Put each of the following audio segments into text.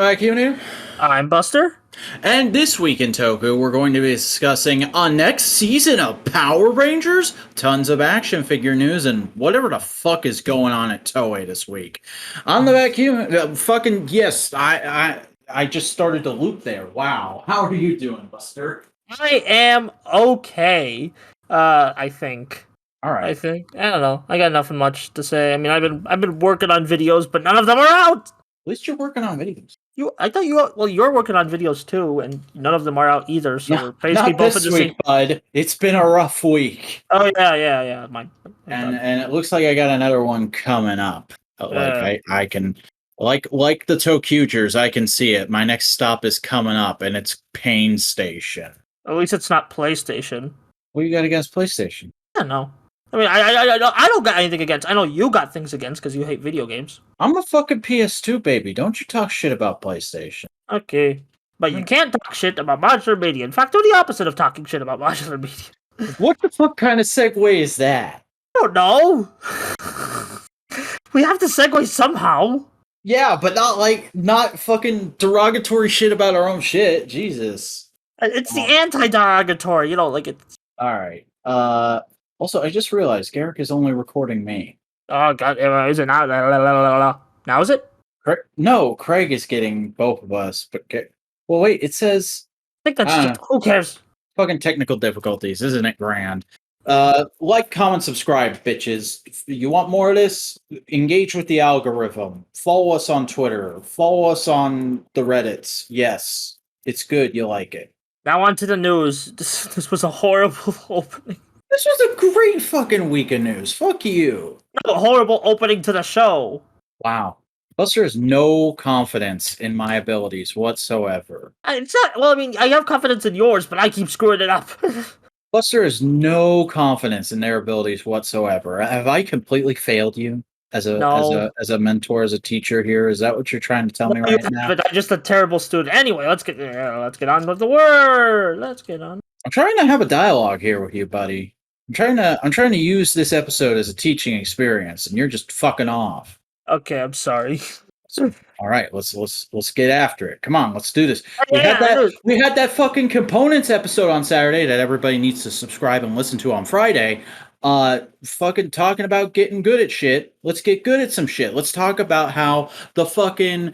Vacuum. I'm Buster. And this week in Toku, we're going to be discussing a next season of Power Rangers, tons of action figure news, and whatever the fuck is going on at Toei this week. On the Vacuum, yes, I just started to loop there. Wow. How are you doing, Buster? I am okay. I think. All right. I don't know. I got nothing much to say. I mean, I've been working on videos, but none of them are out. At least you're working on videos. You're working on videos too, and none of them are out either. So we're basically not both this in the week, bud. It's been a rough week. Oh yeah. And it looks like I got another one coming up. I can like the Tokugers, I can see it. My next stop is coming up, and it's Pain Station. At least it's not PlayStation. What you got against PlayStation? I don't know. I mean, I don't got anything against. I know you got things against because you hate video games. I'm a fucking PS2 baby. Don't you talk shit about PlayStation. Okay. But you can't talk shit about modular media. In fact, do the opposite of talking shit about modular media. What the fuck kind of segue is that? I don't know. We have to segue somehow. Yeah, but not fucking derogatory shit about our own shit. Jesus. It's the anti-derogatory, it's... Alright. Also, I just realized Garrick is only recording me. Oh, God, is it now? Now is it? No, Craig is getting both of us. But well, wait, it says... I think that's just... Who cares? Fucking technical difficulties, isn't it grand? Like, comment, subscribe, bitches. If you want more of this? Engage with the algorithm. Follow us on Twitter. Follow us on the Reddits. Yes, it's good. You like it. Now on to the news. This was a horrible opening. This was a great fucking week of news. Fuck you. No, a horrible opening to the show. Wow. Buster has no confidence in my abilities whatsoever. It's not... Well, I mean, I have confidence in yours, but I keep screwing it up. Buster has no confidence in their abilities whatsoever. Have I completely failed you as a mentor, as a teacher here? Is that what you're trying to tell me right now? But I'm just a terrible student. Anyway, let's get on with the word. Let's get on. I'm trying to have a dialogue here with you, buddy. I'm trying to use this episode as a teaching experience, and you're just fucking off. Okay, I'm sorry. All right, let's get after it. Come on, let's do this. We had that fucking components episode on Saturday that everybody needs to subscribe and listen to on Friday. Fucking talking about getting good at shit. Let's get good at some shit. Let's talk about how the fucking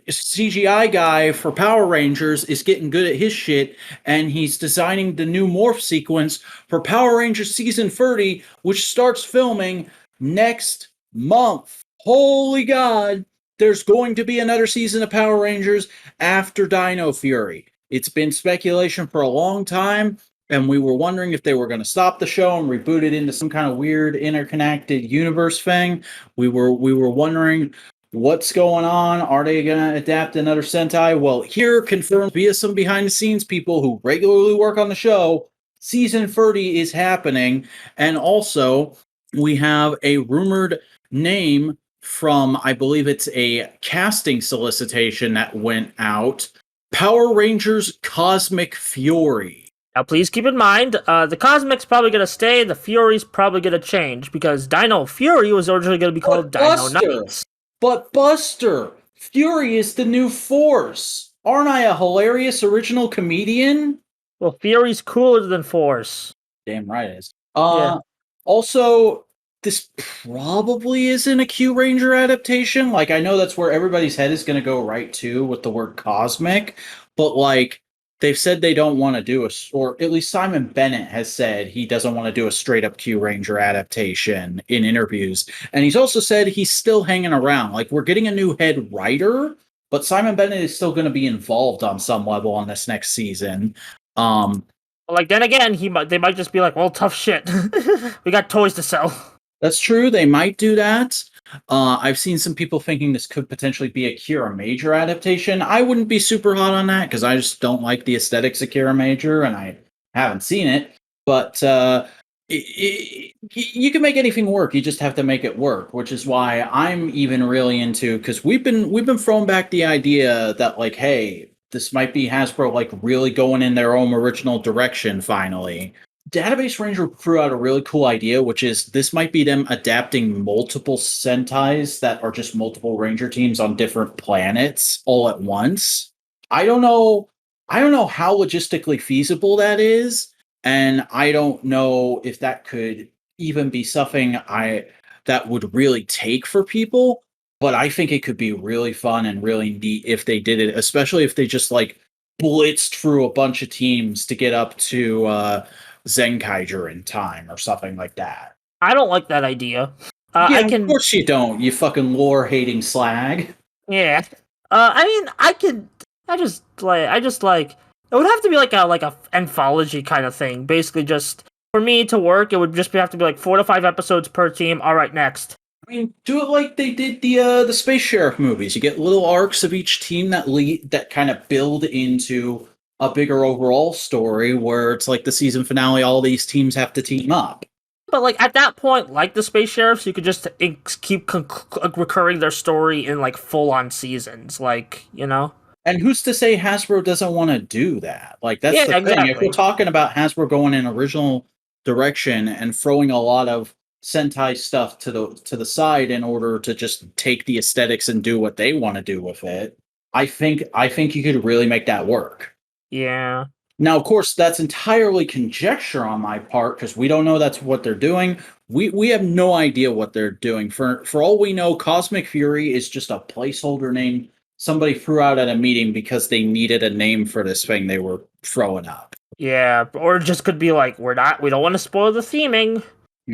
CGI guy for Power Rangers is getting good at his shit, and he's designing the new morph sequence for Power Rangers Season 30, which starts filming next month. Holy God, there's going to be another season of Power Rangers after Dino Fury. It's been speculation for a long time, and we were wondering if they were going to stop the show and reboot it into some kind of weird interconnected universe thing. We were wondering what's going on. Are they going to adapt another Sentai? Well, here confirmed via some behind-the-scenes people who regularly work on the show, Season 30 is happening, and also we have a rumored name from, I believe it's a casting solicitation that went out, Power Rangers Cosmic Fury. Now, please keep in mind, the Cosmic's probably going to stay, the Fury's probably going to change, because Dino Fury was originally going to be called Dino Knights. But Buster, Fury is the new Force. Aren't I a hilarious original comedian? Well, Fury's cooler than Force. Damn right it is. Yeah. Also, this probably isn't a Q Ranger adaptation. Like, I know that's where everybody's head is going to go right to with the word cosmic, but like, they've said they don't want to do or at least Simon Bennett has said he doesn't want to do a straight up Q Ranger adaptation in interviews. And he's also said he's still hanging around. Like, we're getting a new head writer, but Simon Bennett is still going to be involved on some level on this next season. Like, then again, they might just be like, well, tough shit. We got toys to sell. That's true. They might do that. I've seen some people thinking this could potentially be a Kira Major adaptation. I wouldn't be super hot on that because I just don't like the aesthetics of Kira Major, and I haven't seen it. But you can make anything work. You just have to make it work, which is why I'm even really into, because we've been thrown back the idea that, like, hey, this might be Hasbro like really going in their own original direction finally. Database Ranger threw out a really cool idea, which is this might be them adapting multiple Sentais that are just multiple Ranger teams on different planets all at once. I don't know. I don't know how logistically feasible that is, and I don't know if that could even be something that would really take for people. But I think it could be really fun and really neat if they did it, especially if they just like blitzed through a bunch of teams to get up to Zenkaiger in time or something like that. I don't like that idea. Yeah, I of can, course you don't, you fucking lore hating slag. yeah. I mean, I just like. It would have to be like a anthology kind of thing. Basically, just for me to work, it would just have to be like 4 to 5 episodes per team. All right, next. I mean, do it like they did the Space Sheriff movies. You get little arcs of each team that kind of build into a bigger overall story where it's like the season finale, all these teams have to team up. But like at that point, like the Space Sheriffs, you could just keep recurring their story in like full on seasons, like you know. And who's to say Hasbro doesn't want to do that? Like that's Yeah, the thing. If we're exactly. talking about Hasbro going in original direction and throwing a lot of Sentai stuff to the side in order to just take the aesthetics and do what they want to do with it, I think you could really make that work. Yeah. Now, of course, that's entirely conjecture on my part because we don't know that's what they're doing. We have no idea what they're doing. For all we know, Cosmic Fury is just a placeholder name somebody threw out at a meeting because they needed a name for this thing they were throwing up. Yeah, or it just could be like we don't want to spoil the theming,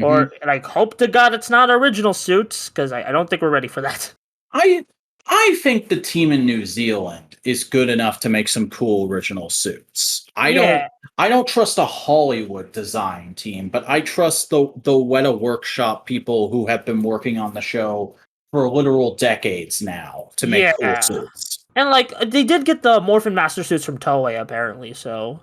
or like hope to God it's not original suits because I don't think we're ready for that. I think the team in New Zealand is good enough to make some cool original suits. Yeah, I don't trust a Hollywood design team, but I trust the Weta Workshop people who have been working on the show for literal decades now to make cool yeah, suits. and like they did get the Morphin Master suits from Toei apparently, so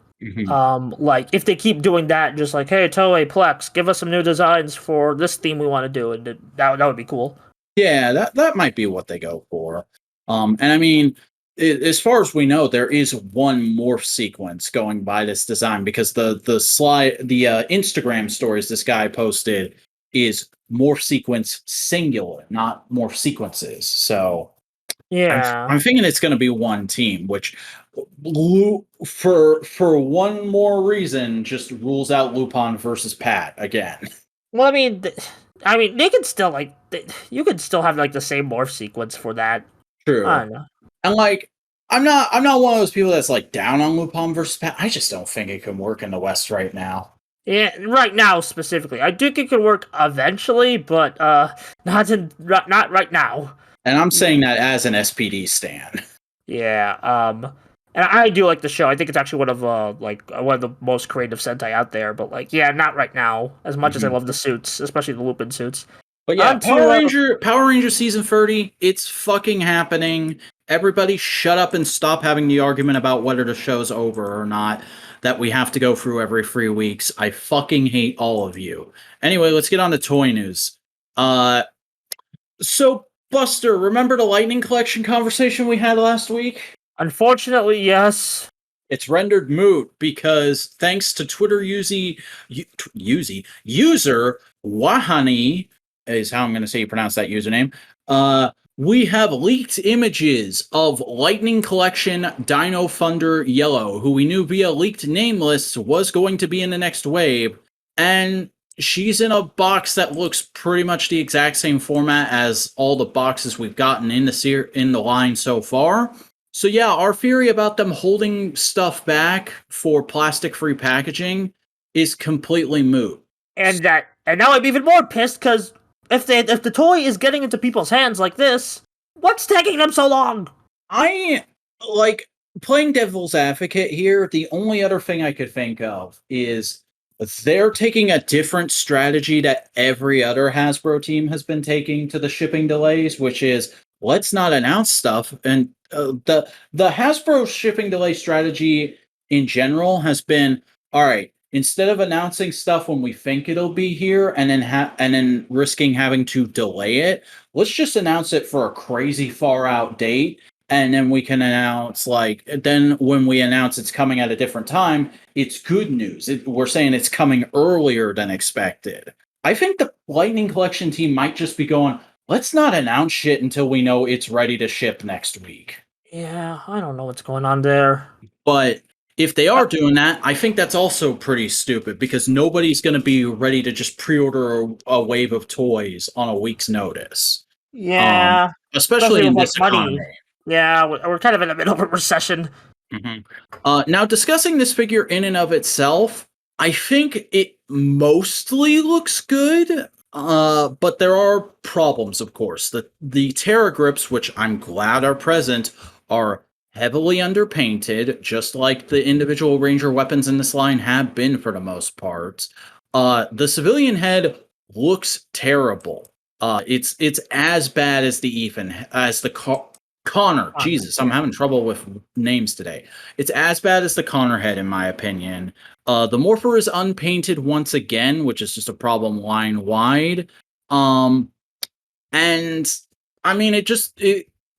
like if they keep doing that, just like hey Toei Plex, give us some new designs for this theme we want to do, and that would be cool. Yeah, that might be what they go for. And I mean, as far as we know, there is one morph sequence going by this design because the Instagram stories this guy posted is morph sequence singular, not morph sequences. So Yeah. I'm thinking it's going to be one team, which for one more reason just rules out Lupin versus Pat again. Well, I mean, they could still you could still have like the same morph sequence for that. I True. don't know. And like, I'm not one of those people that's like down on Lupin versus Pat. I just don't think it can work in the West right now. Yeah, right now specifically, I think it could work eventually, but not right now. And I'm saying that as an SPD stan. Yeah. And I do like the show. I think it's actually one of the most creative Sentai out there. But like, yeah, not right now. As much as I love the suits, especially the Lupin suits. But yeah, On to, Power Ranger season 30, it's fucking happening. Everybody shut up and stop having the argument about whether the show's over or not that we have to go through every 3 weeks. I fucking hate all of you. Anyway, let's get on to toy news. So Buster, remember the Lightning Collection conversation we had last week? unfortunately, yes. It's rendered moot because thanks to Twitter user Wahani is how I'm going to say you pronounce that username. We have leaked images of Lightning Collection Dino Thunder Yellow, who we knew via leaked name lists was going to be in the next wave, and she's in a box that looks pretty much the exact same format as all the boxes we've gotten in the line so far. So yeah, our theory about them holding stuff back for plastic-free packaging is completely moot. And now I'm even more pissed because if the toy is getting into people's hands like this, what's taking them so long? I like playing devil's advocate here. The only other thing I could think of is they're taking a different strategy that every other Hasbro team has been taking to the shipping delays, which is let's not announce stuff. And the Hasbro shipping delay strategy in general has been all right. Instead of announcing stuff when we think it'll be here and then risking having to delay it, let's just announce it for a crazy far out date and then we can announce then when we announce it's coming at a different time, it's good news. We're saying it's coming earlier than expected. I think the Lightning Collection team might just be going, let's not announce shit until we know it's ready to ship next week. Yeah, I don't know what's going on there. But if they are doing that, I think that's also pretty stupid because nobody's going to be ready to just pre-order a wave of toys on a week's notice. Yeah, Especially in with like this money. economy. Yeah, we're kind of in the middle of a recession. Now, discussing this figure in and of itself, I think it mostly looks good, but there are problems, of course. The Terra grips, which I'm glad are present, are heavily underpainted, just like the individual Ranger weapons in this line have been for the most part. The civilian head looks terrible. It's as bad as the Connor. Jesus, I'm having trouble with names today. It's as bad as the Connor head, in my opinion. The Morpher is unpainted once again, which is just a problem line wide. And I mean,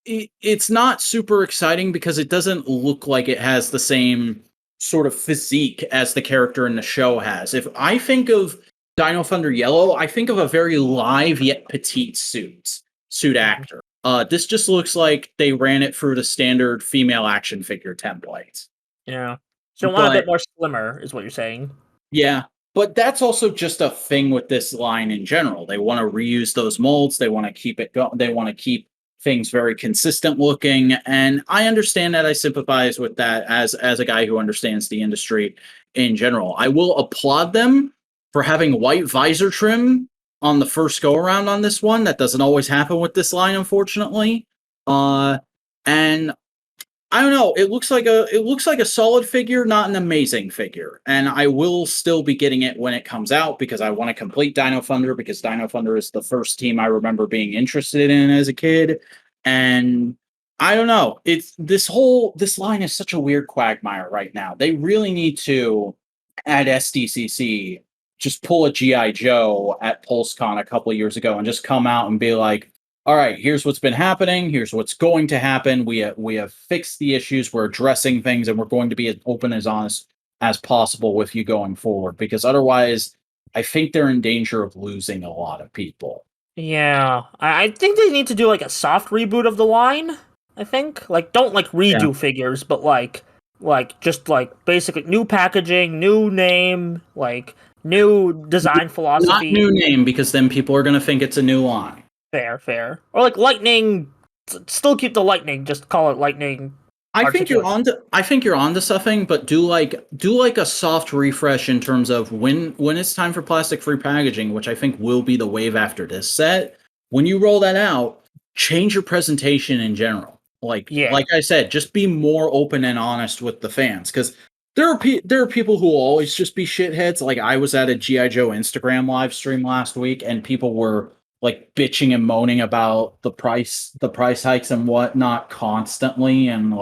it's not super exciting because it doesn't look like it has the same sort of physique as the character in the show has. If I think of Dino Thunder Yellow, I think of a very live yet petite suit actor. This just looks like they ran it through the standard female action figure template. Yeah. So want a bit more slimmer, is what you're saying. Yeah, but that's also just a thing with this line in general. They want to reuse those molds. They want to keep it going. They want to keep things very consistent looking. And I understand that. I sympathize with that as a guy who understands the industry in general. I will applaud them for having white visor trim on the first go around on this one. That doesn't always happen with this line, unfortunately. And I don't know. It looks like a solid figure, not an amazing figure. And I will still be getting it when it comes out because I want to complete Dino Thunder because Dino Thunder is the first team I remember being interested in as a kid. And I don't know. This line is such a weird quagmire right now. They really need to at SDCC just pull a GI Joe at PulseCon a couple of years ago and just come out and be like, all right, here's what's been happening. Here's what's going to happen. We have fixed the issues. We're addressing things, and we're going to be as open as honest as possible with you going forward. Because otherwise, I think they're in danger of losing a lot of people. Yeah, I think they need to do like a soft reboot of the line. I think don't redo figures, but just basically new packaging, new name, new design philosophy. Not new name because then people are going to think it's a new line. Fair. Or Lightning. Still keep the Lightning. Just call it Lightning. I think you're onto something, but do a soft refresh in terms of when it's time for plastic-free packaging, which I think will be the wave after this set. When you roll that out, change your presentation in general. Like I said, just be more open and honest with the fans, because there are people who will always just be shitheads. Like I was at a GI Joe Instagram live stream last week, and people were bitching and moaning about the price hikes and whatnot constantly, and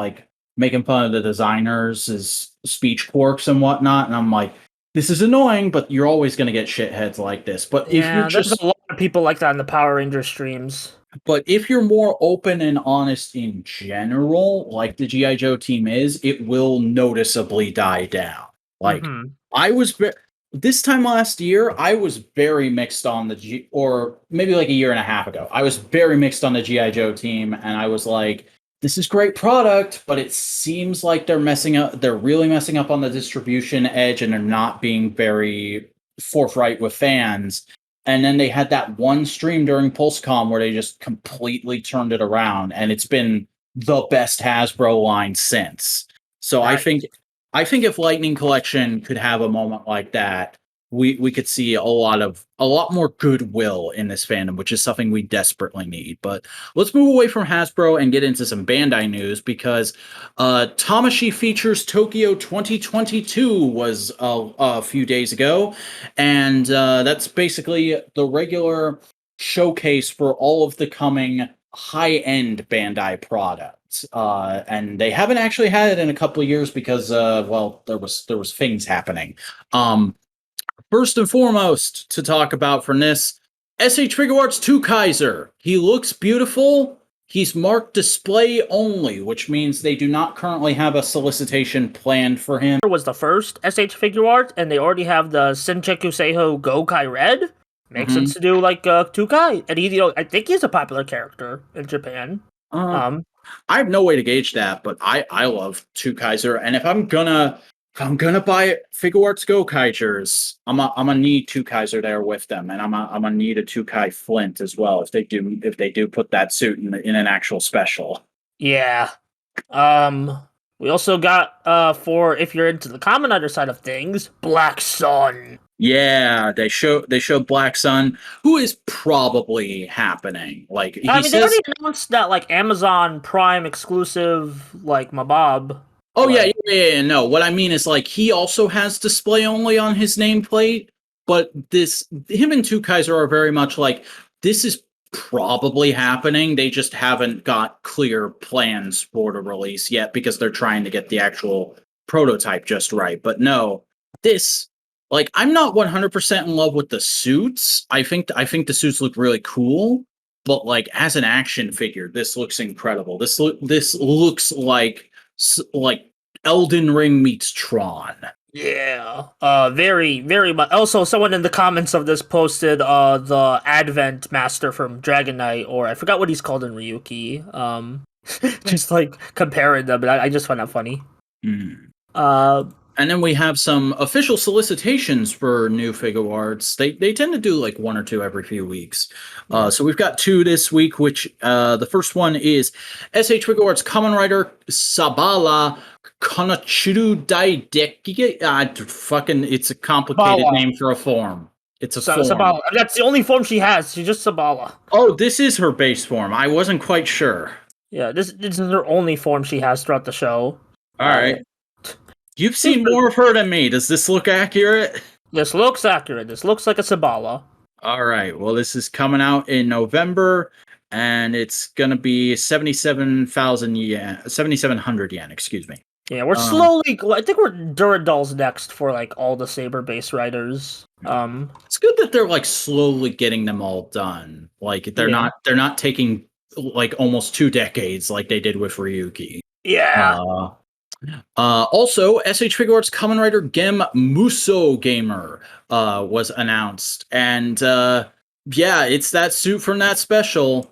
making fun of the designers' speech quirks and whatnot. And I'm like, this is annoying, but you're always going to get shitheads like this. But if you're there's a lot of people like that in the Power Ranger streams. But if you're more open and honest in general, like the GI Joe team is, it will noticeably die down. I was this time last year, I was very mixed on or maybe a year and a half ago, I was very mixed on the GI Joe team, and I was like, this is great product, but it seems like they're really messing up on the distribution edge, and they're not being very forthright with fans. And then they had that one stream during PulseCon where they just completely turned it around, and it's been the best Hasbro line since. So nice. I think if Lightning Collection could have a moment like that, we could see a lot more goodwill in this fandom, which is something we desperately need. But let's move away from Hasbro and get into some Bandai news, because Tamashii Features Tokyo 2022 was a few days ago, and that's basically the regular showcase for all of the coming high-end Bandai products. And they haven't actually had it in a couple of years because there was things happening. First and foremost to talk about from this, SH Figuarts Twokaizer. He looks beautiful. He's marked display only, which means they do not currently have a solicitation planned for him. Was the first SH figure art, and they already have the Sencheku Seiho Gokai Red. Makes sense to do like Tokai, and he, I think he's a popular character in Japan. I have no way to gauge that, but I love Twokaizer, and if I'm gonna buy Figuarts Twokaizers, I'm gonna need Twokaizer there with them, and I'm gonna need a Tokai Flint as well if they do put that suit in an actual special. Yeah. We also got for if you're into the Kamen Rider side of things, Black Sun. Yeah, they show Black Sun, who is probably happening. Like they already announced that like Amazon Prime exclusive like Mabob. Oh yeah. No, what I mean is like he also has display only on his nameplate, but him and Twokaizer are very much like this is probably happening. They just haven't got clear plans for the release yet because they're trying to get the actual prototype just right. But no, this. Like, I'm not 100% in love with the suits. I think the suits look really cool, but like as an action figure, this looks incredible. This looks like Elden Ring meets Tron. Yeah. Very, very much. Also, someone in the comments of this posted the Advent Master from Dragon Knight, or I forgot what he's called in Ryuki. Just like comparing them, but I just find that funny. And then we have some official solicitations for new Figuarts. They tend to do like one or two every few weeks. So we've got two this week, which the first one is SH Figuarts Kamen Rider Sabela Konchuu Daihyakka. It's a complicated name for a form. It's a form. Sabala. That's the only form she has. She's just Sabala. Oh, this is her base form. I wasn't quite sure. Yeah, this is her only form she has throughout the show. All right. You've seen more of her than me. Does this look accurate? This looks accurate. This looks like a Sabala. All right. Well, this is coming out in November, and it's going to be 7,700 yen, excuse me. Yeah, we're slowly... I think we're Duradol's next for, like, all the Saber-based riders. It's good that they're, like, slowly getting them all done. Like, they're not taking, like, almost 2 decades like they did with Ryuki. Yeah. Also, SH Figuarts Kamen Rider Genm Musou Gamer was announced, and it's that suit from that special.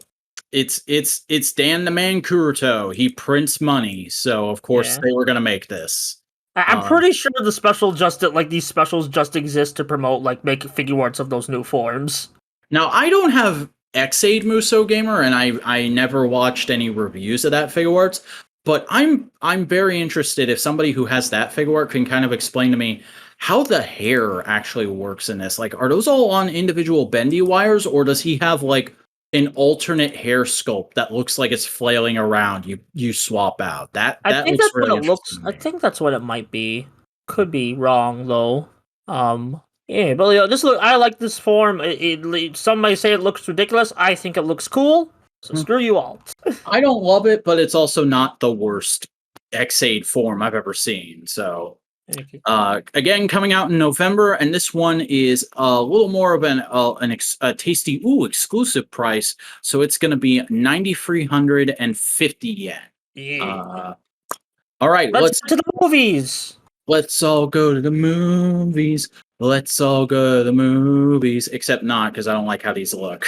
It's Dan the Man Kuruto. He prints money, so of course they were gonna make this. I'm pretty sure the special these specials just exist to promote make Figuarts of those new forms. Now I don't have X-Aid Musou Gamer, and I never watched any reviews of that Figuarts. But I'm very interested if somebody who has that figure art can kind of explain to me how the hair actually works in this. Like, are those all on individual bendy wires, or does he have like an alternate hair sculpt that looks like it's flailing around? You swap out that. I think looks that's really what it looks. I think that's what it might be. Could be wrong though. Yeah, but I like this form. Some may say it looks ridiculous. I think it looks cool. So screw you all. I don't love it, but it's also not the worst X-Aid form I've ever seen. So, again, coming out in November, and this one is a little more of a tasty exclusive price. So it's going to be 9,350 yen. Yeah. All right, let's go to the movies. Let's all go to the movies. Let's all go to the movies, except not because I don't like how these look.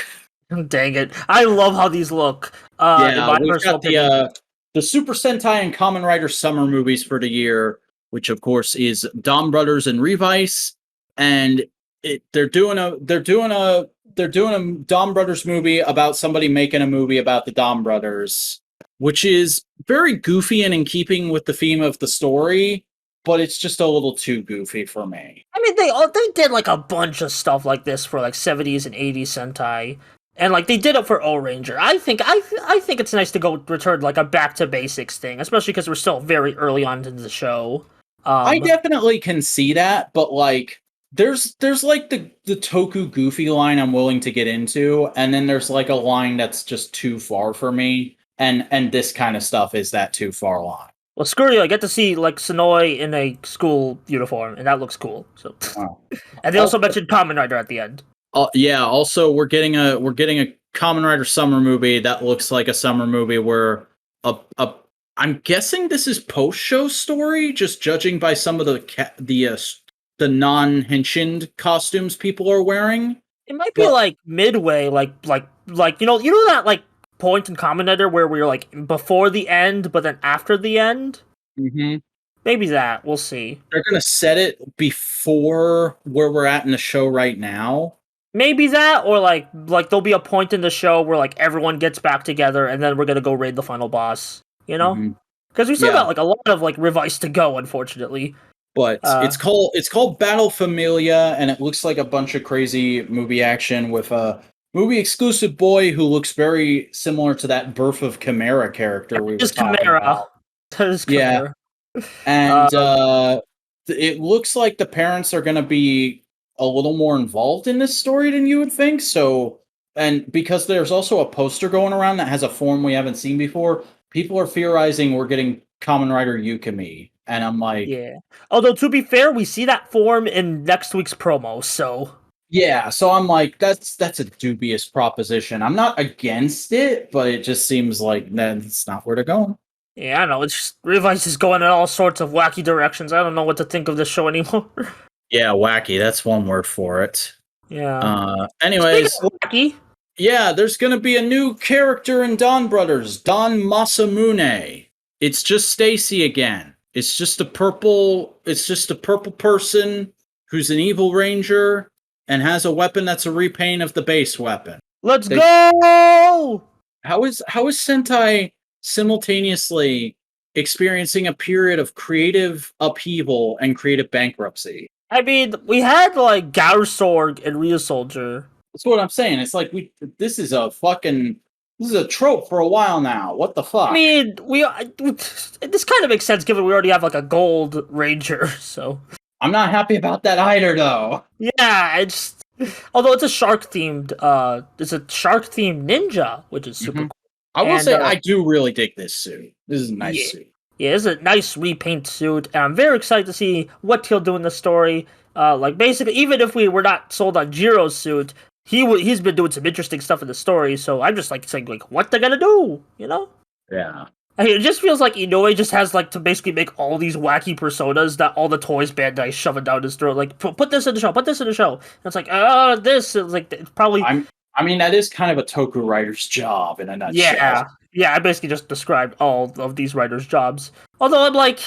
Dang it. I love how these look. We've got the Super Sentai and Kamen Rider Summer Movies for the year, which of course is Dom Brothers and Revice, and they're doing a Dom Brothers movie about somebody making a movie about the Dom Brothers, which is very goofy and in keeping with the theme of the story, but it's just a little too goofy for me. I mean, they did like a bunch of stuff like this for like 70s and 80s Sentai. And like they did it for O-Ranger. I think it's nice to return like a back to basics thing, especially because we're still very early on in the show. I definitely can see that, but like there's like the Toku goofy line I'm willing to get into, and then there's like a line that's just too far for me, and this kind of stuff is that too far line. Well, screw you! I get to see like Sonoi in a school uniform, and that looks cool. So, and they also mentioned Kamen Rider at the end. Yeah. Also, we're getting a Kamen Rider Summer Movie that looks like a summer movie where I'm guessing this is post-show story, just judging by some of the non-henshined costumes people are wearing. It might be But like midway, like you know that like point in Kamen Rider where we're like before the end, but then after the end. mhm. Maybe that. We'll see. They're gonna set it before where we're at in the show right now. Maybe that, or like there'll be a point in the show where like everyone gets back together, and then we're gonna go raid the final boss. You know, Mhm. because we still Yeah. got like a lot of like revice to go, unfortunately. But Uh, it's called Battle Familia, and it looks like a bunch of crazy movie action with a movie exclusive boy who looks very similar to that Birth of Chimera character we that were is talking Chimera. about. That is Yeah, Chimera. and Uh, it looks like the parents are going to be a little more involved in this story than you would think. So, and because there's also a poster going around that has a form we haven't seen before, people are theorizing we're getting Kamen Rider Yukimi, and I'm like, yeah. Although to be fair, we see that form in next week's promo, so yeah. So I'm like, that's a dubious proposition. I'm not against it, but it just seems like that's not where to go. yeah, I know. It's just, revice is going in all sorts of wacky directions. I don't know what to think of this show anymore. Yeah, wacky. That's one word for it. Yeah. Speaking Anyways, of wacky, yeah, there's gonna be a new character in Don Brothers, Don Masamune. It's just Stacy again. It's just a purple person who's an evil ranger and has a weapon that's a repaint of the base weapon. let's They, go! how is Sentai simultaneously experiencing a period of creative upheaval and creative bankruptcy? I mean, we had like Garsorg and Rhea Soldier. That's what I'm saying. It's like this is a trope for a while now. What the I fuck? mean, this kind of makes sense given we already have like a gold ranger. So I'm not happy about that either, though. yeah, it's although it's a shark themed, it's a shark themed ninja, which is super Hmm. cool. I will And say I do really dig this suit. This is a nice yeah, suit. yeah, it's a nice repaint suit, and I'm very excited to see what he'll do in the story. Like basically, even if we were not sold on Jiro's suit, he's been doing some interesting stuff in the story. So I'm just like saying like, what they're gonna do, you know? Yeah. I mean, it just feels like Inoue just has like to basically make all these wacky personas that all the toys Bandai shoving down his throat. Like, put this in the show, put this in the show. And it's like, this is like it's probably I mean, that is kind of a Toku writer's job in a nutshell. yeah. I basically just described all of these writers' jobs. Although I'm like,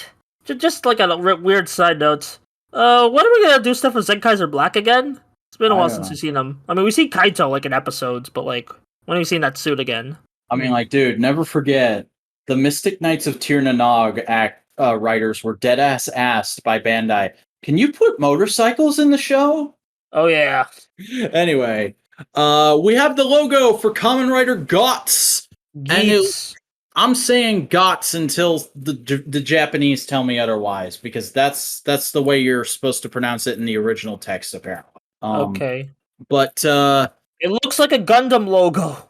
just like a weird side note. When are we gonna do stuff with Zenkaiser Black again? It's been a I while don't since know. we've seen him. I mean, we see Kaito like in episodes, but like, when have we seen that suit again? I mean, like, dude, never forget the Mystic Knights of Tir na Nog writers were dead ass asked by Bandai, can you put motorcycles in the show? Oh yeah, Anyway, we have the logo for Kamen Rider Geats, and Geats. I'm saying Geats until the Japanese tell me otherwise, because that's the way you're supposed to pronounce it in the original text, apparently. Okay. But It looks like a Gundam logo.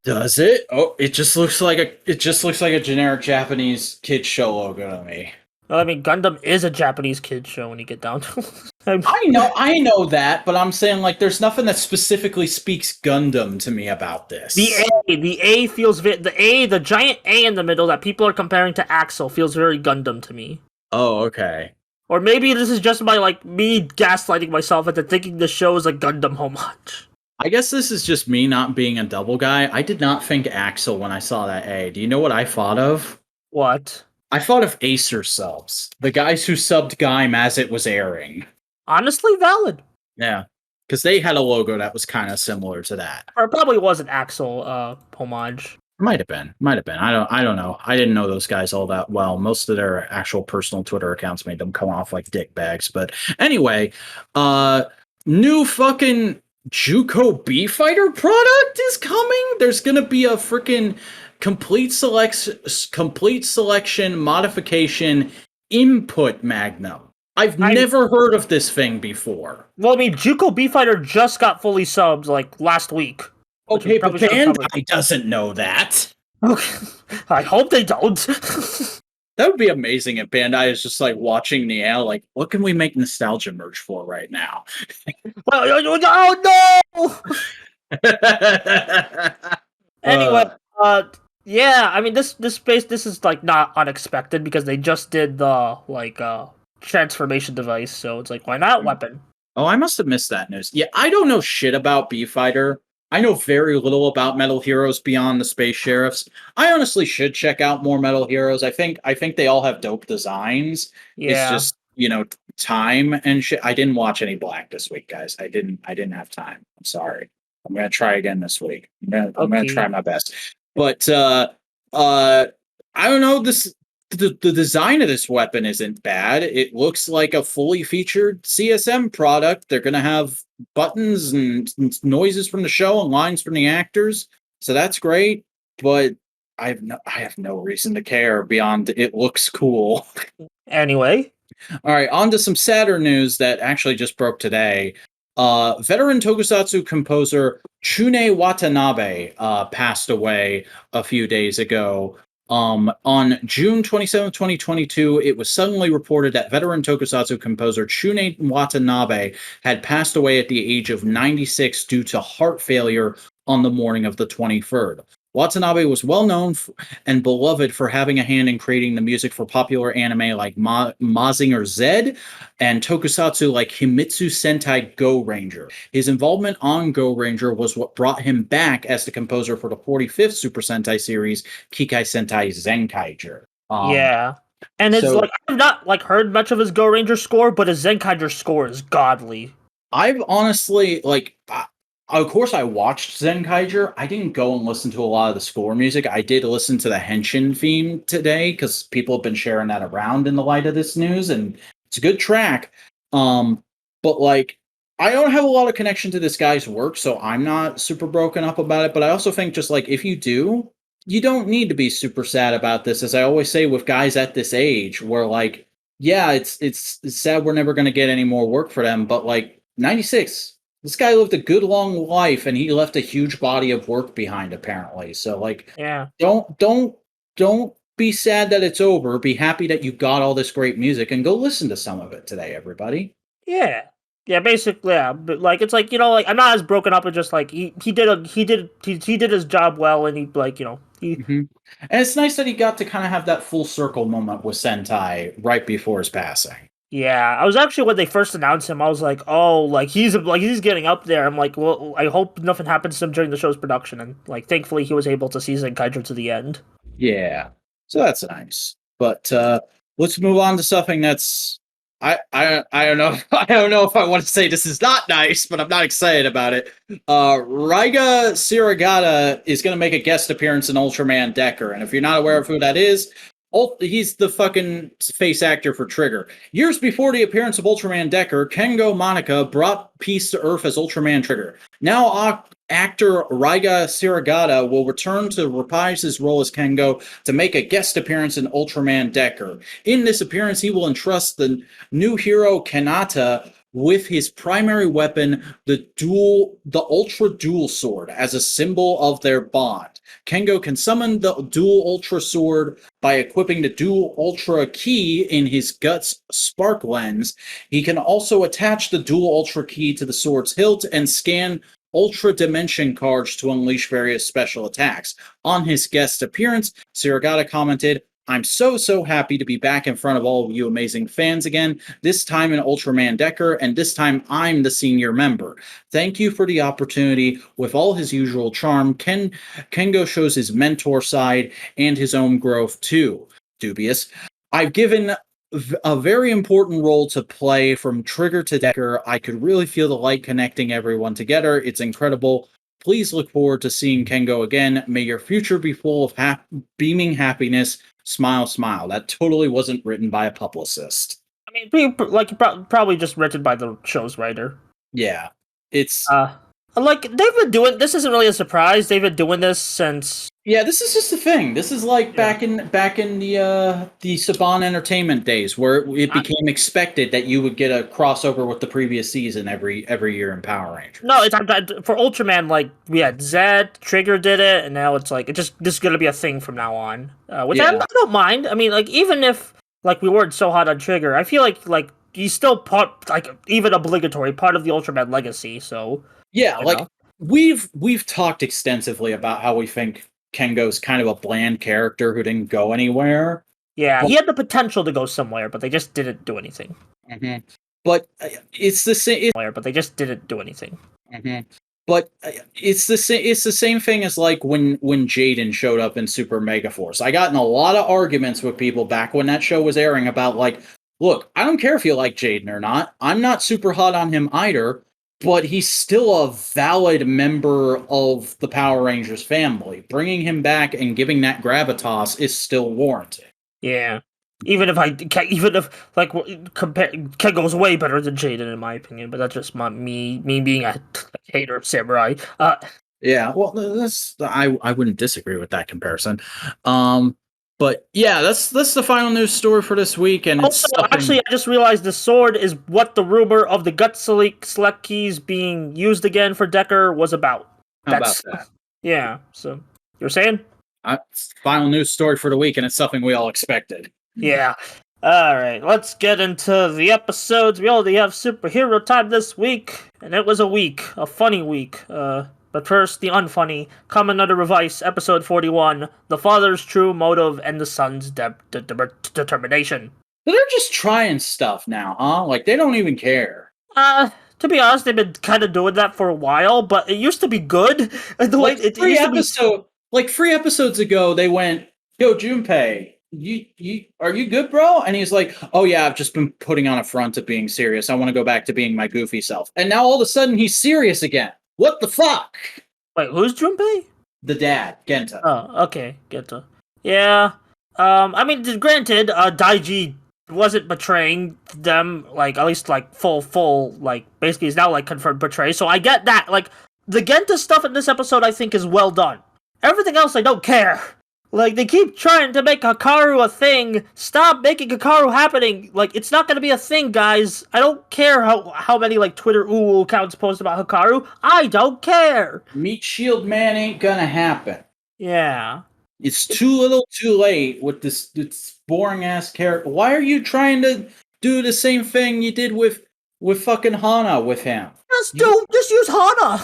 does it? Oh, it just looks like a generic Japanese kid show logo to me. Well, I mean, Gundam is a Japanese kid show when you get down to it. I know that, but I'm saying like there's nothing that specifically speaks Gundam to me about this. The A feels the giant A in the middle that people are comparing to Axel feels very Gundam to me. Oh, okay. Or maybe this is just my like me gaslighting myself into thinking the show is a Gundam homage. I guess this is just me not being a double guy. I did not think Axel when I saw that A. Do you know what I thought of? What? I thought of Acer subs, the guys who subbed Gaim as it was airing. Honestly, valid. Yeah, because they had a logo that was kind of similar to that. Or it probably was an Axel homage. Might have been. I don't know. I didn't know those guys all that well. Most of their actual personal Twitter accounts made them come off like dick bags. But anyway, new fucking Juuko B Fighter product is coming. There's gonna be a freaking complete selection modification input Magnum. I've never heard of this thing before. Well, I mean, Juuko B Fighter just got fully subbed like last week. Okay, but Bandai doesn't know that. Okay, I hope they don't. That would be amazing if Bandai is just like watching the air, like, what can we make nostalgia merch for right now? Oh no! Anyway, Uh, yeah, I mean this is like not unexpected because they just did the transformation device, so it's like why not weapon? oh, I must have missed that news. Yeah, I don't know shit about B Fighter. I know very little about Metal Heroes beyond the Space Sheriffs. I honestly should check out more Metal Heroes. I think they all have dope designs. It's Yeah, just, time and shit. I didn't watch any Black this week, guys. I didn't have time. I'm sorry. I'm gonna try again this week. I'm gonna try okay. my best. But uh I don't know, the design of this weapon isn't bad. It looks like a fully featured CSM product. They're going to have buttons and noises from the show and lines from the actors, so that's great. But I have no reason to care beyond it looks cool. Anyway, All right, on to some sadder news that actually just broke today. Veteran tokusatsu composer Chune Watanabe passed away a few days ago. On June 27th, 2022, it was suddenly reported that veteran tokusatsu composer Chune Watanabe had passed away at the age of 96 due to heart failure on the morning of the 23rd. Watanabe was well known and beloved for having a hand in creating the music for popular anime like Mazinger Z and tokusatsu like Himitsu Sentai Go Ranger. His involvement on Go Ranger was what brought him back as the composer for the 45th Super Sentai series, Kikai Sentai Zenkaiger. yeah. And it's So like I've not like heard much of his Go Ranger score, but his Zenkaiger score is godly. I've honestly of course I watched Zenkaiger. I didn't go and listen to a lot of the score music. I did listen to the Henshin theme today because people have been sharing that around in the light of this news, and it's a good track. But I don't have a lot of connection to this guy's work, so I'm not super broken up about it. But I also think just like if you do, you don't need to be super sad about this. As I always say with guys at this age, where yeah, it's sad we're never going to get any more work for them, but 96. This guy lived a good long life and he left a huge body of work behind apparently. So Yeah. don't be sad that it's over. Be happy that you got all this great music and go listen to some of it today, everybody. Yeah. Yeah, basically, yeah. But it's like, like I'm not as broken up as just like he did his job well and he he hmm And it's nice that he got to kind of have that full circle moment with Sentai right before his passing. yeah. I was actually when they first announced him, I was like, oh, he's getting up there. I'm like, well, I hope nothing happens to him during the show's production, and thankfully he was able to see Zenkaiger to the end. Yeah. So that's nice. But let's move on to something that's I don't know I don't know if I want to say this is not nice, but I'm not excited about it. Raiga Siragata is going to make a guest appearance in Ultraman Decker, and if you're not aware of who that is, he's the fucking face actor for Trigger. Years before the appearance of Ultraman Decker, Kengo Monica brought peace to Earth as Ultraman Trigger. Now actor Raiga Siragata will return to reprise his role as Kengo to make a guest appearance in Ultraman Decker. In this appearance, he will entrust the new hero Kanata with his primary weapon, the Ultra Dual Sword, as a symbol of their bond. Kengo can summon the Dual Ultra Sword by equipping the Dual Ultra Key in his Guts Spark Lens. He can also attach the Dual Ultra Key to the sword's hilt and scan Ultra Dimension cards to unleash various special attacks. On his guest appearance, Siragata commented, I'm so happy to be back in front of all of you amazing fans again, this time in Ultraman Decker, and this time I'm the senior member. Thank you for the opportunity. With all his usual charm, Kengo shows his mentor side and his own growth too. Dubious. I've given a very important role to play from Trigger to Decker. I could really feel the light connecting everyone together. It's incredible. Please look forward to seeing Kengo again. May your future be full of beaming happiness. Smile, smile. That totally wasn't written by a publicist. I mean, probably just written by the show's writer. Yeah, it's They've been doing this. Isn't really a surprise. They've been doing this since. yeah. This is just the thing. This is like Yeah. back in the Saban Entertainment days, where it became expected that you would get a crossover with the previous season every year in Power Rangers. No, it's for Ultraman. Like we had Zed, Trigger did it, and now it's like this is gonna be a thing from now on. Which I don't mind. I mean, even if we weren't so hot on Trigger, I feel like he's still part even obligatory part of the Ultraman legacy. So yeah, we've talked extensively about how we think Kengo's kind of a bland character who didn't go anywhere. Yeah, But- he had the potential to go somewhere, but they just didn't do anything. But it's the same. But they just didn't do anything. But it's the same. It's the same thing as like when Jaden showed up in Super Mega Force. I got in a lot of arguments with people back when that show was airing about like, look, I don't care if you like Jaden or not. I'm not super hot on him either. But he's still a valid member of the Power Rangers family. Bringing him back and giving that gravitas is still warranted. Yeah. Even if Ken goes way better than Jaden in my opinion, but that's just me being a hater of Samurai. Yeah, well, that's I wouldn't disagree with that comparison. But yeah, that's the final news story for this week, and also, actually, I just realized the sword is what the rumor of the gut select keys being used again for Decker was about. How about that? Yeah. So you're saying? Final news story for the week, and it's something we all expected. Yeah. All right, let's get into the episodes. We already have superhero time this week, and it was a funny week. But first, the unfunny, Kamen Rider Revice, episode 41, the father's true motive and the son's determination. So they're just trying stuff now, huh? Like, they don't even care. To be honest, they've been kind of doing that for a while, but it used to be good. The way like, three episodes ago, they went, yo, Junpei, are you good, bro? And he's like, oh yeah, I've just been putting on a front of being serious. I want to go back to being my goofy self. And now all of a sudden, he's serious again. What the fuck? Wait, who's Junpei? The dad, Genta. Oh, okay, Genta. Yeah. I mean, granted, Daiji wasn't betraying them, like, at least, like, full, like, basically is now, like, confirmed betray, so I get that. Like, the Genta stuff in this episode, I think, is well done. Everything else, I don't care. Like, they keep trying to make Hikaru a thing. Stop making Hikaru happening. Like, it's not gonna be a thing, guys. I don't care how many, like, Twitter accounts post about Hikaru. I don't care. Meet Shield Man ain't gonna happen. Yeah. It's too little too late with this boring-ass character. Why are you trying to do the same thing you did with fucking Hana with him? Just use Hana!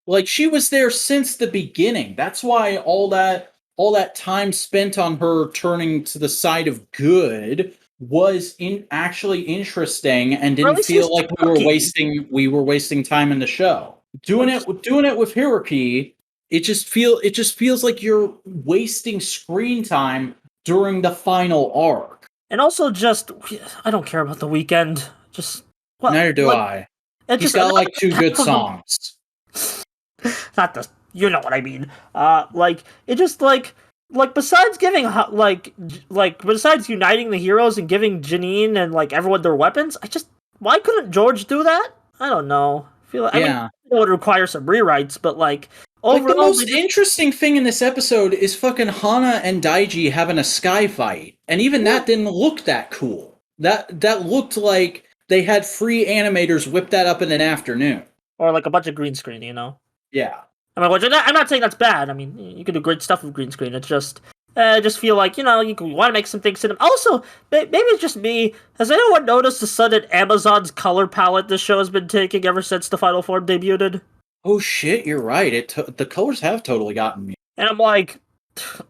Like, she was there since the beginning. That's why all that time spent on her turning to the side of good was actually interesting and didn't feel like we were wasting time in the show. Doing it with Hiroki, it just feels like you're wasting screen time during the final arc. And also, I don't care about the weekend. Neither do I. He's got like 2 good songs. Not the, you know what I mean. It just like besides giving besides uniting the heroes and giving Janine and like everyone their weapons, why couldn't George do that? I don't know. I mean, it would require some rewrites, but like overall, the most interesting thing in this episode is fucking Hana and Daiji having a sky fight, and even that didn't look that cool. That looked like they had free animators whip that up in an afternoon, or like a bunch of green screen, you know? Yeah. I mean, I'm not saying that's bad. I mean, you can do great stuff with green screen. It's just, just feel like, you want to make some things in them. Also, maybe it's just me. Has anyone noticed the sudden Amazon's color palette this show has been taking ever since the Final Form debuted? Oh shit, you're right. The colors have totally gotten me. And I'm like,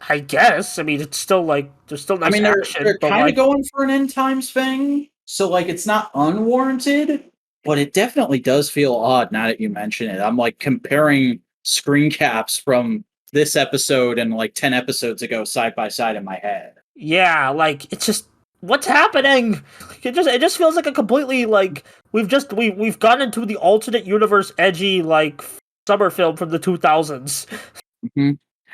I guess. I mean, it's still like, there's still nice action. They're kind of going for an end times thing. So, like, it's not unwarranted, but it definitely does feel odd now that you mention it. I'm, like, comparing screen caps from this episode and, like, 10 episodes ago side by side in my head. Yeah, like, it's just, what's happening? It just feels like a completely, like, we've gone into the alternate universe edgy, like, summer film from the 2000s. Mm-hmm.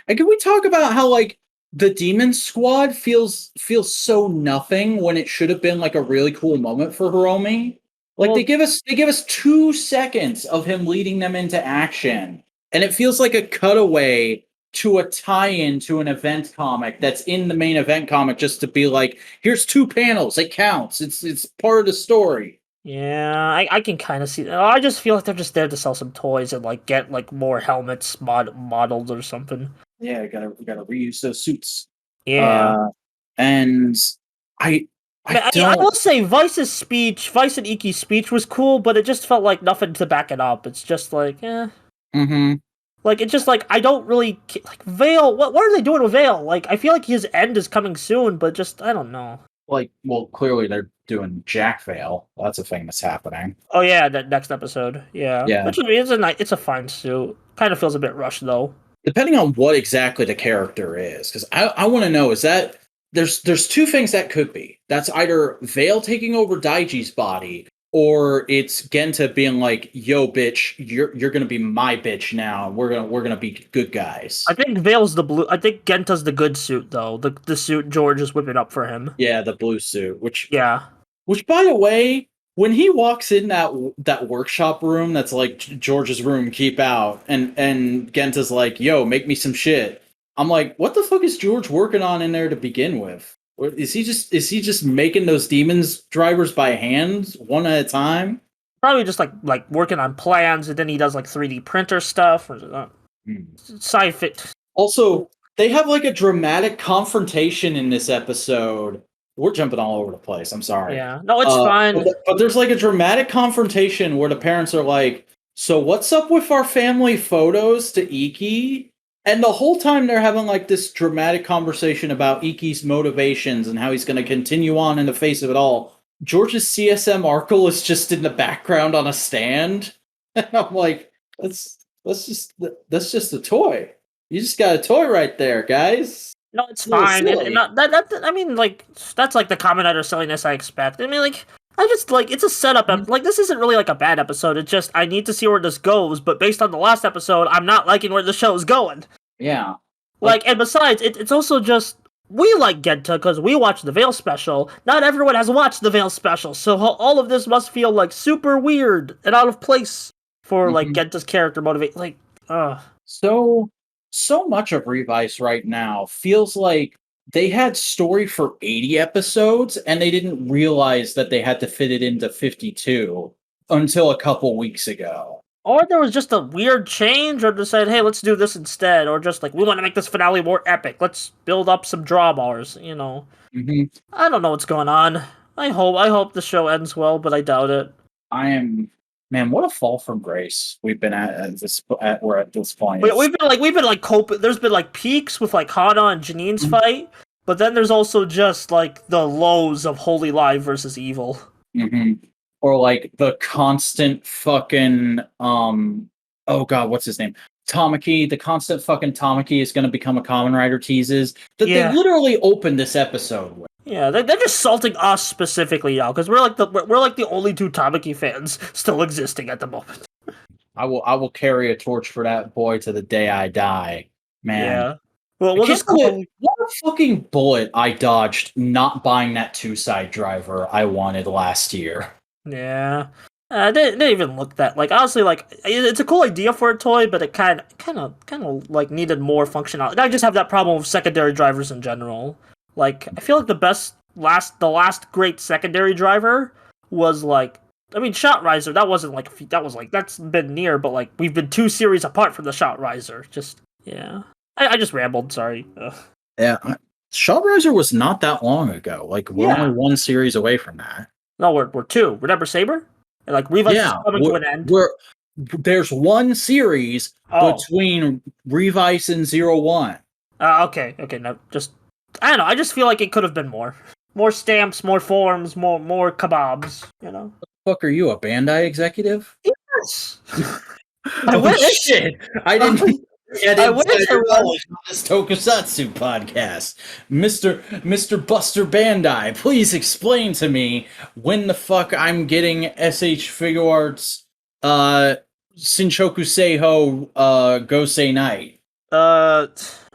And can we talk about how, like, the Demon Squad feels so nothing when it should have been like a really cool moment for Hiromi. Like, they give us 2 seconds of him leading them into action, and it feels like a cutaway to a tie-in to an event comic that's in the main event comic, just to be like, here's 2 panels, it counts, it's part of the story. Yeah, I can kind of see that. I just feel like they're just there to sell some toys and like get like more helmets modeled or something. Yeah, gotta reuse those suits. Yeah, and I will say Vice and Iki's speech was cool, but it just felt like nothing to back it up. It's just like, Mm-hmm. Like, it's just like I don't really like Vale. What are they doing with Vale? Like, I feel like his end is coming soon, but just I don't know. Like, well, clearly they're doing Jack Vale. That's a thing that's happening. Oh yeah, that next episode. Yeah, Yeah. which I mean, it's a fine suit. Kind of feels a bit rushed though. Depending on what exactly the character is, because I want to know, is that there's two things that could be. That's either Vale taking over Daiji's body, or it's Genta being like, "Yo, bitch, you're gonna be my bitch now. We're gonna be good guys." I think Vale's the blue. I think Genta's the good suit though. The suit George is whipping up for him. Yeah, the blue suit, Yeah. which by the way, when he walks in that workshop room that's like George's room, keep out, and Genta's like, "Yo, make me some shit." I'm like, what the fuck is George working on in there to begin with? Or is he just making those demons drivers by hand one at a time? Probably just like working on plans, and then he does like 3D printer stuff or sci-fi. Also, they have like a dramatic confrontation in this episode. We're jumping all over the place. I'm sorry. Yeah, no, it's fine. But there's like a dramatic confrontation where the parents are like, "So what's up with our family photos to Iki?" And the whole time they're having like this dramatic conversation about Iki's motivations and how he's going to continue on in the face of it all. George's CSM Arkle is just in the background on a stand, and I'm like, that's just a toy. You just got a toy right there, guys. No, it's fine. Silly. Not, that I mean, like that's like the Kamen Rider silliness I expect. I mean, like I just like it's a setup. Like this isn't really like a bad episode. It's just I need to see where this goes. But based on the last episode, I'm not liking where the show is going. Yeah. Like, and besides, it's also just we like Genta because we watched the Veil special. Not everyone has watched the Veil special, so all of this must feel like super weird and out of place for like Genta's character motivate. Like, So much of Revice right now feels like they had story for 80 episodes and they didn't realize that they had to fit it into 52 until a couple weeks ago. or there was just a weird change, or decided, hey, let's do this instead, or just like we want to make this finale more epic. Let's build up some draw bars. You know, I don't know what's going on. I hope the show ends well, but I doubt it. Man, what a fall from grace we've been we're at this point. We've been like coping. There's been like peaks with like Hana and Janine's fight, but then there's also just like the lows of Holy Live versus Evil. Or like the constant fucking oh god, what's his name? Tamaki, the constant fucking Tamaki is going to become a Kamen Rider teases that they literally opened this episode with. Yeah, they're just salting us specifically now because we're like the only two Tamaki fans still existing at the moment. I will carry a torch for that boy to the day I die, man. Yeah. Well, we'll just what a fucking bullet I dodged not buying that two-side driver I wanted last year. Yeah. They didn't even look that like honestly like it's a cool idea for a toy, but it kind of like needed more functionality. I just have that problem with secondary drivers in general. Like I feel like the last great secondary driver was like I mean Shot Riser. That's been near, but like we've been 2 series apart from the Shot Riser. Just yeah. I just rambled. Sorry. Yeah, Shot Riser was not that long ago. Like we're only 1 series away from that. No, we're 2. Remember Saber? And like Revice is coming to an end. There's 1 series between Revice and 01. Okay. No, just I don't know. I just feel like it could have been more stamps, more forms, more kebabs. You know. What the fuck are you, a Bandai executive? Yes. I wish. Shit. I didn't. I wish I was on this Tokusatsu podcast. Mr. Buster Bandai, please explain to me when the fuck I'm getting SH Figuarts Shinchoku Seiho Gosei Night.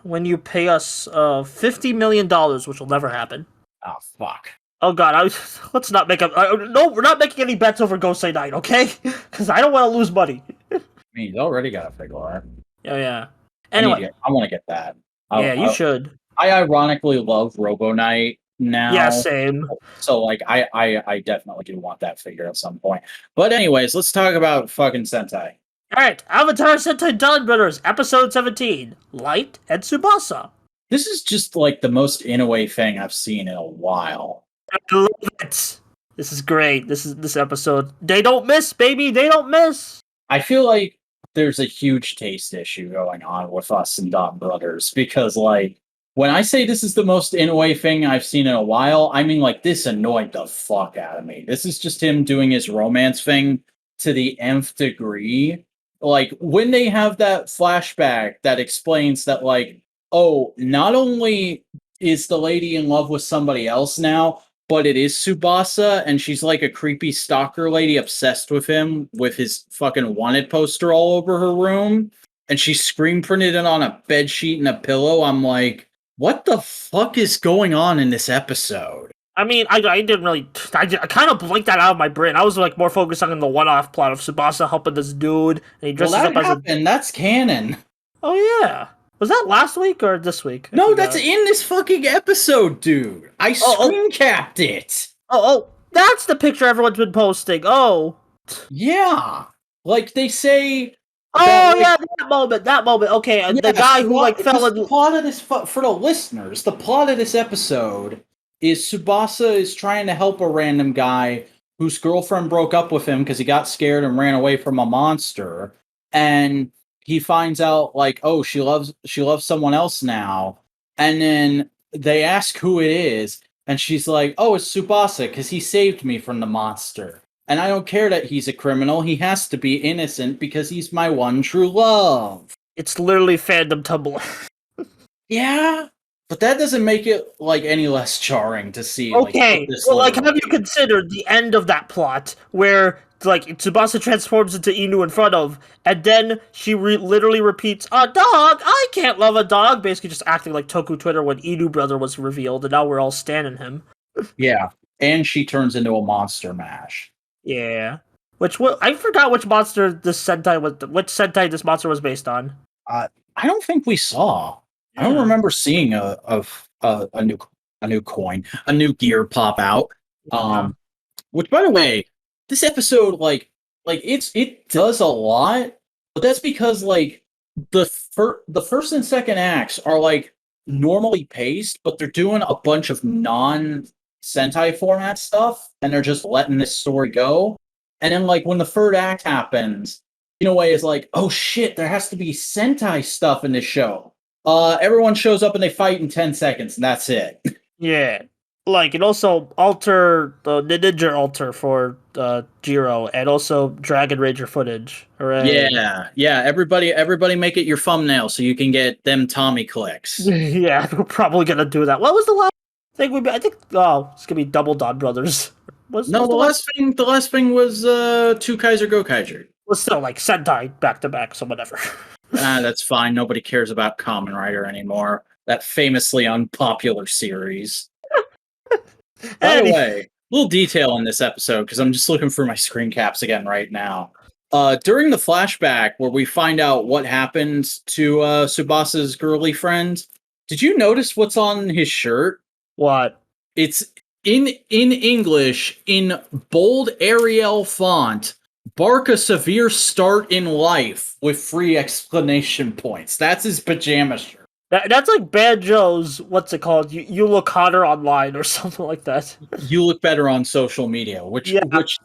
When you pay us $50 million, which will never happen. Oh fuck. Oh god, let's not make no, we're not making any bets over Gosei Night, okay? Because I don't want to lose money. I mean, you already got a Figuart. Oh yeah. Anyway, I want to get that. You should. I ironically love Robo Knight now. Yeah, same. So like, I definitely do want that figure at some point. But anyways, let's talk about fucking Sentai. All right, Avatar Sentai Dawn Brothers, episode 17, Light and Tsubasa. This is just like the most in-a-way thing I've seen in a while. I love it. This is great. This episode. They don't miss, baby. They don't miss. I feel like there's a huge taste issue going on with us and Don Brothers because, like, when I say this is the most in-a-way thing I've seen in a while, I mean, like, this annoyed the fuck out of me. This is just him doing his romance thing to the nth degree. Like, when they have that flashback that explains that, like, oh, not only is the lady in love with somebody else now, but it is Tsubasa, and she's like a creepy stalker lady obsessed with him with his fucking wanted poster all over her room, and she screen printed it on a bed sheet and a pillow. I'm like, what the fuck is going on in this episode? I mean, I didn't really. I kind of blanked that out of my brain. I was like more focused on the one-off plot of Tsubasa helping this dude, and he Well, dresses that up as happened. That's canon. Oh yeah, was that last week or this week? I No, forgot. that's in this fucking episode, dude. I screen capped it. Oh, that's the picture everyone's been posting. Oh, Yeah. Like, they say... oh that, like, yeah, that moment. Okay, yeah, the guy who like fell in. The plot of this... For the listeners, the plot of this episode is Tsubasa is trying to help a random guy whose girlfriend broke up with him because he got scared and ran away from a monster. And he finds out, like, oh, she loves someone else now. And then they ask who it is. And she's like, oh, it's Tsubasa because he saved me from the monster. And I don't care that he's a criminal. He has to be innocent because he's my one true love. It's literally fandom Tumblr. Yeah, but that doesn't make it, like, any less jarring to see. Okay, Like, this well, like, literally- have you considered the end of that plot where, like, Tsubasa transforms into Inu in front of, and then she literally repeats, "A dog? I can't love a dog," basically just acting like Toku Twitter when Inu brother was revealed, and now we're all standing him. Yeah, and she turns into a monster mash. Yeah. I forgot which monster this Sentai was, which Sentai this monster was based on. I don't think we saw. I don't remember seeing a new coin, a new gear pop out. Which, by the way, this episode, like it does a lot, but that's because, like, the first and second acts are, like, normally paced, but they're doing a bunch of non-Sentai format stuff, and they're just letting this story go. And then, like, when the third act happens, in a way, is like, oh shit, there has to be Sentai stuff in this show. Everyone shows up and they fight in 10 seconds, and that's it. Yeah. Like, and also the Ninja Alter for Jiro, and also Dragon Ranger footage. Hooray. Yeah. Everybody make it your thumbnail so you can get them Tommy clicks. Yeah, we're probably gonna do that. What was the last thing I think, oh, it's gonna be Double Dawn Brothers. The last thing was Twokaizer Gokaizer. Was still like Sentai back to back, so whatever. That's fine. Nobody cares about Kamen Rider anymore. That famously unpopular series. By the way, little detail in this episode, because I'm just looking through my screen caps again right now. During the flashback where we find out what happens to Tsubasa's girly friend, did you notice what's on his shirt? What? It's in English, in bold Arial font, "Bark a severe start in life" with 3 exclamation points. That's his pajama shirt. That's like Banjo's, what's it called? You look hotter online or something like that. You look better on social media, which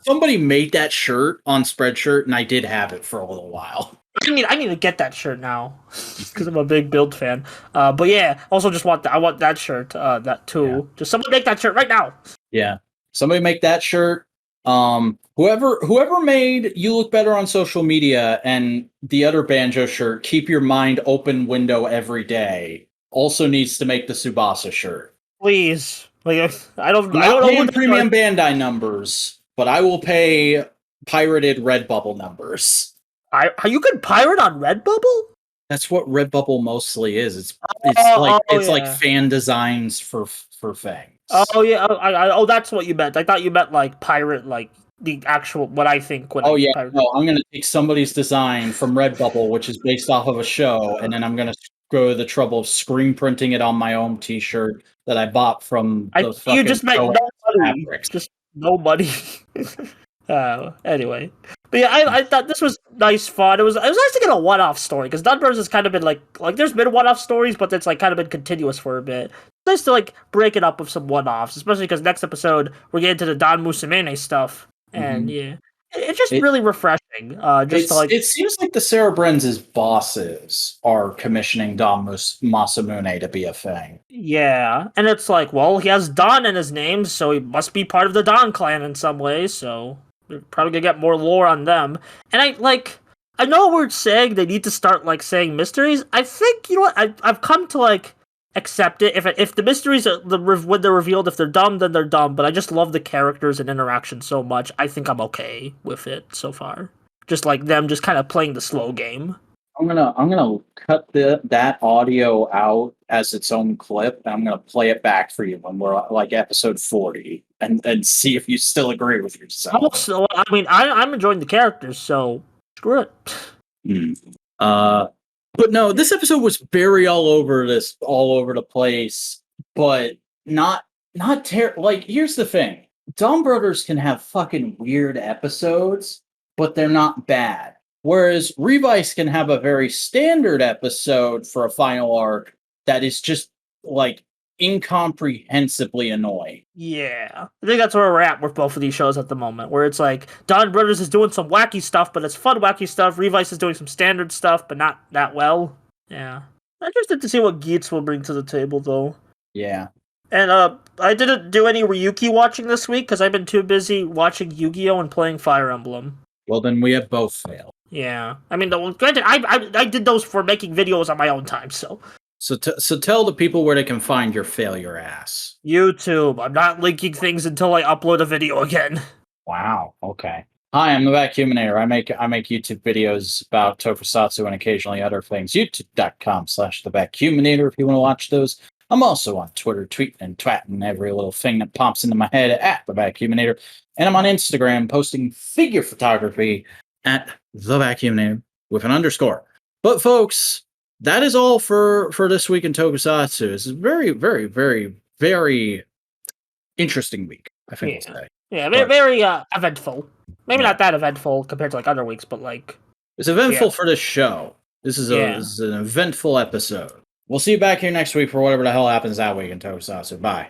somebody made that shirt on Spreadshirt, and I did have it for a little while. I need to get that shirt now because I'm a big Build fan. But yeah, also just I want that shirt, that too. Yeah. Just someone make that shirt right now. Yeah, somebody make that shirt. Whoever made "You Look Better on Social Media" and the other Banjo shirt, "Keep Your Mind Open Window Every Day," also needs to make the Tsubasa shirt. Please, like, I don't know premium Bandai numbers, but I will pay pirated Redbubble numbers. You can pirate on Redbubble? That's what Redbubble mostly is. It's like fan designs for things. Oh yeah, that's what you meant. I thought you meant like pirate, like the actual what I think. When pirate. No, I'm gonna take somebody's design from Redbubble, which is based off of a show, and then I'm gonna go to the trouble of screen printing it on my own T-shirt that I bought from the fucking. You just meant nobody. Just nobody. Anyway, but yeah, I thought this was nice fun. It was nice to get a one-off story because Dunbirds has kind of been like there's been one-off stories, but it's like kind of been continuous for a bit. It's nice to like break it up with some one-offs, especially because next episode we're getting to the Don Musamune stuff, and yeah, It's just It- really refreshing. Just to, like, it seems like the Cerebrens' bosses are commissioning Don Masamune to be a thing. yeah, and it's like, well, he has Don in his name, so he must be part of the Don clan in some way. So we're probably gonna get more lore on them. And I know we're saying they need to start like saying mysteries. I think, you know what, I've come to like accept it. If the mysteries are when they're revealed, if they're dumb, then they're dumb. But I just love the characters and interaction so much. I think I'm okay with it so far. Just like them, just kind of playing the slow game. I'm gonna cut that audio out as its own clip, and I'm gonna play it back for you when we're like episode 40, and see if you still agree with yourself. Also, I mean, I'm enjoying the characters, so screw it. Hmm. But no, this episode was very all over the place, but like, here's the thing. Dumb Brothers can have fucking weird episodes, but they're not bad. Whereas Revice can have a very standard episode for a final arc that is just like incomprehensibly annoying. Yeah, I think that's where we're at with both of these shows at the moment, where it's like Don Brothers is doing some wacky stuff, but it's fun wacky stuff. Revice is doing some standard stuff, but not that well. Yeah, I'm interested to see what Geats will bring to the table, though. Yeah. And I didn't do any Ryuki watching this week because I've been too busy watching Yu-Gi-Oh and playing Fire Emblem. Well, then we have both failed. Yeah, I mean, granted, I did those for making videos on my own time, so. So tell the people where they can find your failure ass. YouTube. I'm not linking things until I upload a video again. Wow. Okay. Hi, I'm the Vacuuminator. I make YouTube videos about Tokusatsu and occasionally other things. YouTube.com/the Vacuuminator if you want to watch those. I'm also on Twitter, tweeting and twatting every little thing that pops into my head at the Vacuuminator. And I'm on Instagram posting figure photography at the Vacuuminator with an underscore. But folks, that is all for this week in Tokusatsu. It's a very, very, very, very interesting week, I think we'll say. Yeah, very eventful. Maybe not that eventful compared to like other weeks, but like it's eventful for this show. This is an eventful episode. We'll see you back here next week for whatever the hell happens that week in Tokusatsu. Bye.